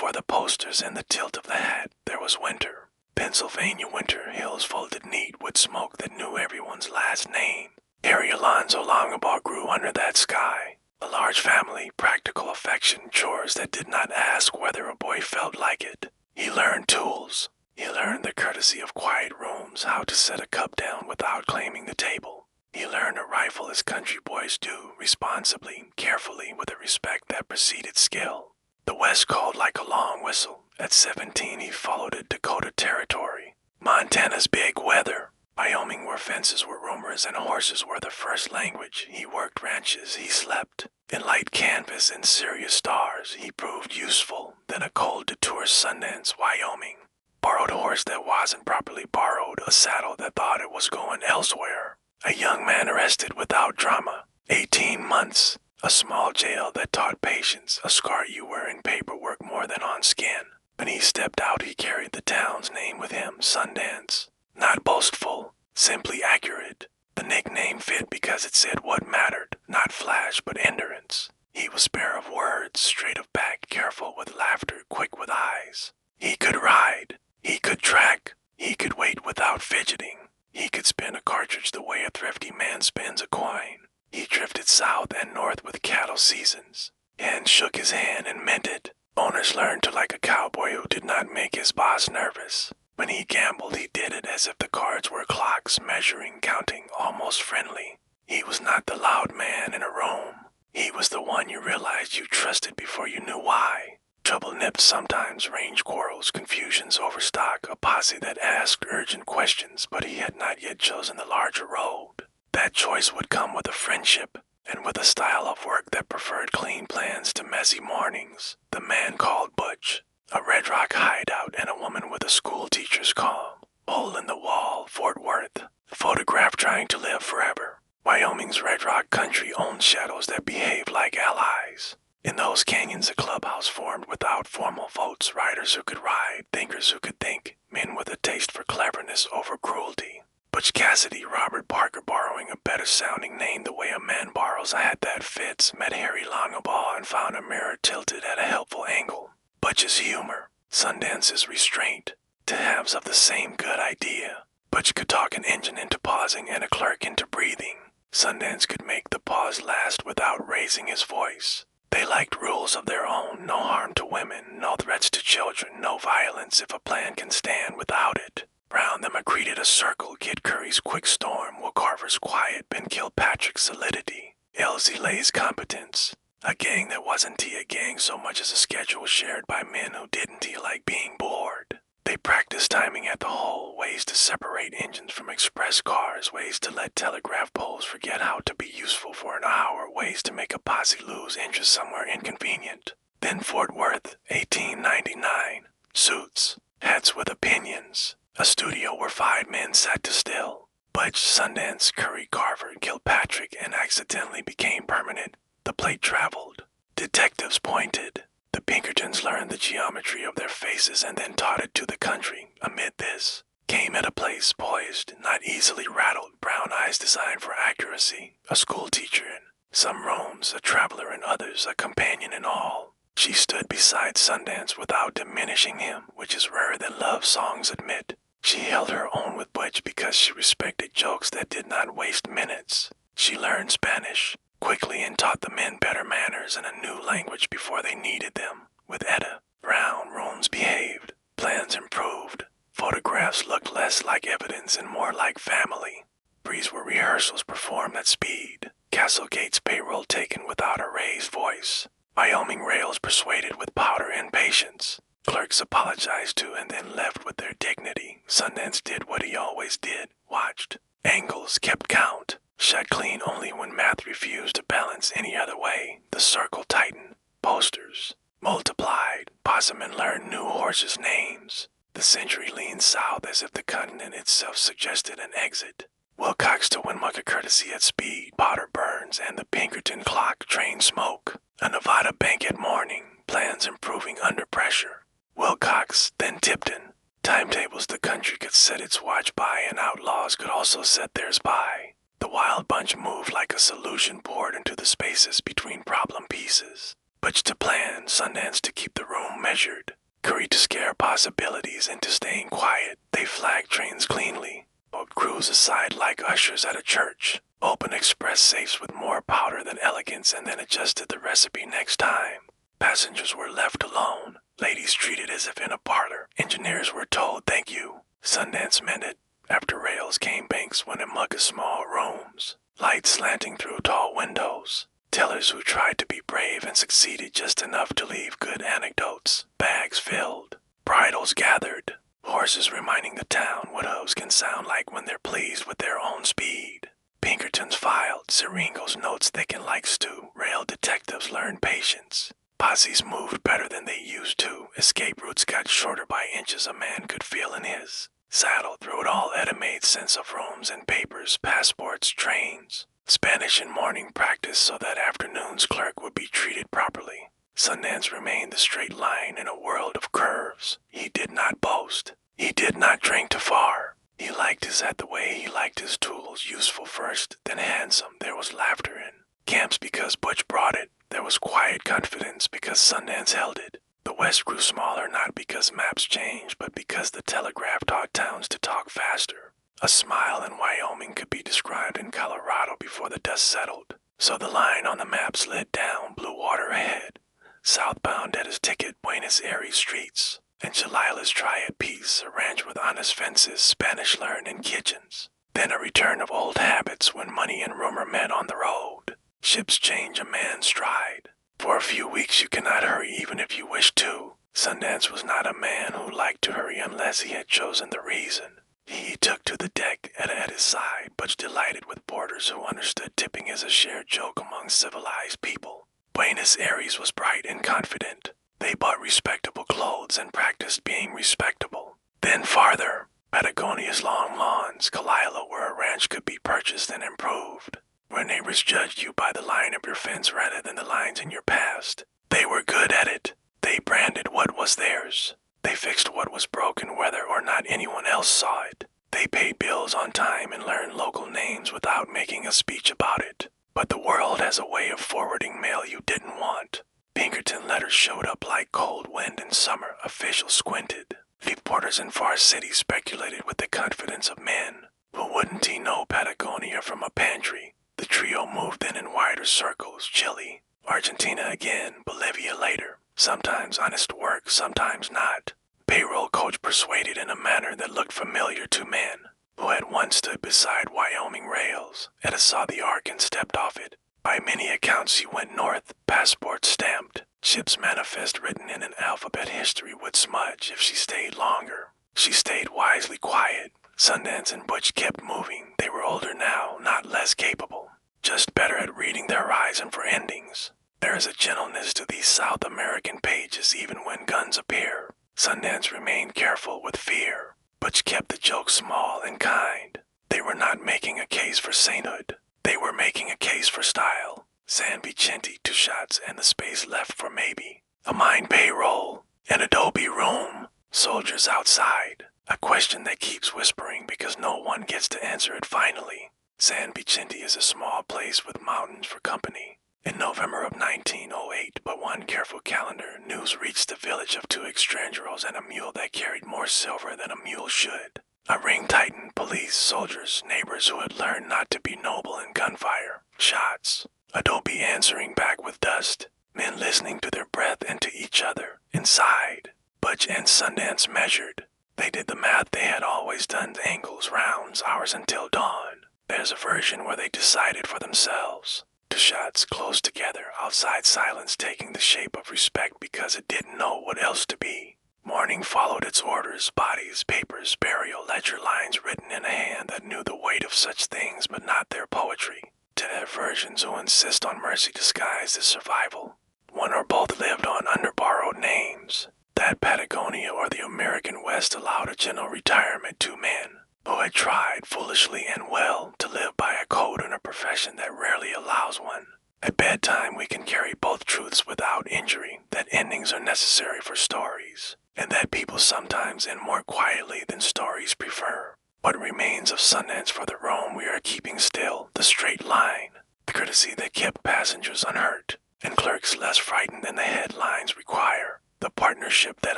for the posters and the tilt of the hat, there was winter. Pennsylvania winter, hills folded neat with smoke that knew everyone's last name. Harry Alonzo Longabaugh grew under that sky. A large family, practical affection, chores that did not ask whether a boy felt like it. He learned tools. He learned the courtesy of quiet rooms, how to set a cup down without claiming the table. He learned to rifle as country boys do, responsibly, carefully, with a respect that preceded skill. The West called like a long whistle. At 17, he followed it Dakota Territory. Montana's big weather. Wyoming, where fences were rumors and horses were the first language. He worked ranches, he slept. In light canvas and serious stars, he proved useful. Then a cold detour Sundance, Wyoming. Borrowed a horse that wasn't properly borrowed, a saddle that thought it was going elsewhere. A young man arrested without drama. 18 months. A small jail that taught patience, a scar you wear in paperwork more than on skin. When he stepped out, he carried the town's name with him, Sundance. Not boastful, simply accurate. The nickname fit because it said what mattered, not flash but endurance. He was spare of words, straight of back, careful with laughter, quick with eyes. He could ride. He could track. He could wait without fidgeting. He could spin a cartridge the way a thrifty man spins a coin. He drifted south and north with cattle seasons. Hen shook his hand and meant it. Owners learned to like a cowboy who did not make his boss nervous. When he gambled, he did it as if the cards were clocks, measuring, counting, almost friendly. He was not the loud man in a room. He was the one you realized you trusted before you knew why. Trouble nipped sometimes, range quarrels, confusions over stock, a posse that asked urgent questions, but he had not yet chosen the larger road. That choice would come with a friendship, and with a style of work that preferred clean plans to messy mornings. The man called Butch, a Red Rock hideout and a woman with a school teacher's calm. Hole in the wall, Fort Worth. Photograph trying to live forever. Wyoming's Red Rock country owned shadows that behaved like allies. In those canyons, a clubhouse formed without formal votes, riders who could ride, thinkers who could think, men with a taste for cleverness over cruelty. Butch Cassidy, Robert Parker, borrowing a better-sounding name the way a man borrows a hat that fits, met Harry Longabaugh and found a mirror tilted at a helpful angle. Butch's humor, Sundance's restraint, two halves of the same good idea. Butch could talk an engine into pausing and a clerk into breathing. Sundance could make the pause last without raising his voice. They liked rules of their own, no harm to women, no threats to children, no violence if a plan can stand without it. Round them accreted a circle, Kid Curry's quick storm, Will Carver's quiet, Ben Kilpatrick's solidity, Elsie Lay's competence. A gang that wasn't a gang so much as a schedule shared by men who didn't like being bored. They practiced timing at the hole, ways to separate engines from express cars, ways to let telegraph poles forget how to be useful for an hour, ways to make a posse lose interest somewhere inconvenient. Then Fort Worth, 1899. Suits, hats with opinions. A studio where 5 men sat to still. Butch, Sundance, Curry, Carver, Kilpatrick, and accidentally became permanent. The plate traveled. Detectives pointed. The Pinkertons learned the geometry of their faces and then taught it to the country. Amid this, came at a place poised, not easily rattled, brown eyes designed for accuracy. A school teacher in some rooms, a traveler in others, a companion in all. She stood beside Sundance without diminishing him, which is rarer than love songs admit. She held her own with Butch because she respected jokes that did not waste minutes. She learned Spanish quickly and taught the men better manners and a new language before they needed them. With Etta, Brown, rooms behaved, plans improved, photographs looked less like evidence and more like family. Breeze were rehearsals performed at speed, Castle Gates payroll taken without a raised voice, Wyoming rails persuaded with powder and patience. Clerks apologized to and then left with their dignity. Sundance did what he always did, watched. Angles kept count. Shut clean only when math refused to balance any other way. The circle tightened. Posters multiplied. Posseman learned new horses' names. The century leaned south as if the continent itself suggested an exit. Wilcox to Winmucker courtesy at speed. Powder burns and the Pinkerton clock trained smoke. A Nevada bank at morning. Plans improving under pressure. Wilcox, then Tipton. Timetables the country could set its watch by and outlaws could also set theirs by. The wild bunch moved like a solution poured into the spaces between problem pieces. Butch to plan, Sundance to keep the room measured. Curry to scare possibilities into staying quiet. They flag trains cleanly, pulled crews aside like ushers at a church, opened express safes with more powder than elegance, and then adjusted the recipe next time. Passengers were left alone. Ladies treated as if in a parlor. Engineers were told thank you. Sundance mended. After rails came banks when among small rooms, lights slanting through tall windows. Tellers who tried to be brave and succeeded just enough to leave good anecdotes. Bags filled. Bridles gathered. Horses reminding the town what hooves can sound like when they're pleased with their own speed. Pinkertons filed. Siringo's notes thickened like stew. Rail detectives learned patience. Posses moved better than they used to. Escape routes got shorter by inches a man could feel in his saddle. Through it all, Etta made sense of rooms and papers, passports, trains. Spanish in morning practice so that afternoon's clerk would be treated properly. Sundance remained the straight line in a world of curves. He did not boast. He did not drink too far. He liked his hat the way he liked his tools, useful first, then handsome. There was laughter in camps because Butch brought it. There was quiet confidence because Sundance held it. The West grew smaller not because maps changed, but because the telegraph taught towns to talk faster. A smile in Wyoming could be described in Colorado before the dust settled. So the line on the map slid down, blue water ahead. Southbound at his ticket, Buenos Aires streets. And Shalala's Triad Peace, a ranch with honest fences, Spanish learned in kitchens. Then a return of old habits when money and rumor met on the road. Ships change a man's stride. For a few weeks you cannot hurry even if you wish to. Sundance was not a man who liked to hurry unless he had chosen the reason. He took to the deck at his side, Butch delighted with porters who understood tipping as a shared joke among civilized people. Buenos Aires was bright and confident. They bought respectable clothes and practiced being respectable. Then farther, Patagonia's long lawns, Kalila, where a ranch could be purchased and improved, where neighbors judged you by the line of your fence rather than the lines in your past. They were good at it. They branded what was theirs. They fixed what was broken whether or not anyone else saw it. They paid bills on time and learned local names without making a speech about it. But the world has a way of forwarding mail you didn't want. Pinkerton letters showed up like cold wind in summer. Officials squinted. Reporters in far cities speculated with the confidence of men. But wouldn't he know Patagonia from a pantry? The trio moved in wider circles. Chile, Argentina again, Bolivia later. Sometimes honest work, sometimes not. Payroll coach persuaded in a manner that looked familiar to men who had once stood beside Wyoming rails. Etta saw the ark and stepped off it. By many accounts she went north, passport stamped. Ship's manifest written in an alphabet history would smudge if she stayed longer. She stayed wisely quiet. Sundance and Butch kept moving. They were older now, not less capable. Just better at reading the horizon for endings. There is a gentleness to these South American pages even when guns appear. Sundance remained careful with fear. Butch kept the joke small and kind. They were not making a case for sainthood. They were making a case for style. San Vicente, 2 shots, and the space left for maybe a mine payroll, an adobe room, soldiers outside. A question that keeps whispering because no one gets to answer it finally. San Vicente is a small place with mountains for company. In November of 1908, but one careful calendar, news reached the village of 2 extranjeros and a mule that carried more silver than a mule should. A ring tightened, police, soldiers, neighbors who had learned not to be noble in gunfire. Shots. Adobe answering back with dust. Men listening to their breath and to each other. Inside. Butch and Sundance measured. They did the math they had always done, angles, rounds, hours until dawn. There's a version where they decided for themselves. 2 shots close together, outside silence taking the shape of respect because it didn't know what else to be. Morning followed its orders, bodies, papers, burial, ledger lines written in a hand that knew the weight of such things but not their poetry. To their versions who insist on mercy disguised as survival. One or both lived on under-borrowed names. That Patagonia or the American West allowed a gentle retirement to men who had tried foolishly and well to live by a code and a profession that rarely allows one. At bedtime we can carry both truths without injury, that endings are necessary for stories, and that people sometimes end more quietly than stories prefer. What remains of Sundance for the Rome we are keeping still, the straight line, the courtesy that kept passengers unhurt, and clerks less frightened than the headlines require, the partnership that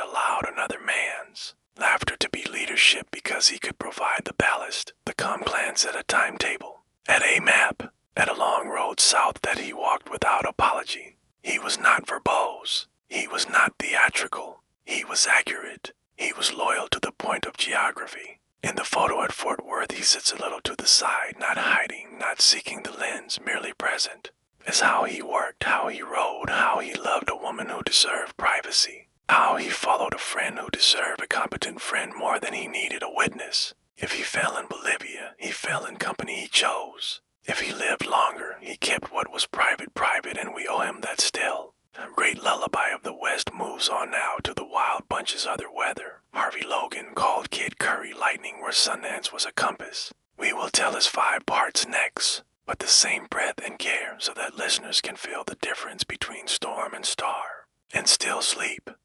allowed another man's laughter to be leadership because he could provide the ballast, the calm glance at a timetable, at a map, at a long road south that he walked without apology. He was not verbose. He was not theatrical. He was accurate. He was loyal to the point of geography. In the photo at Fort Worth, he sits a little to the side, not hiding, not seeking the lens, merely present. It's how he worked, how he rode, how he loved a woman who deserved privacy, how he followed a friend who deserved a competent friend more than he needed a witness. If he fell in Bolivia, he fell in company he chose. If he lived longer, he kept what was private private, and we owe him that still. A great lullaby of the West moves on now to the wild bunch's other weather. Harvey Logan called Kid Curry lightning where Sundance was a compass. We will tell his 5 parts next, but the same breadth and care so that listeners can feel the difference between storm and star, and still sleep.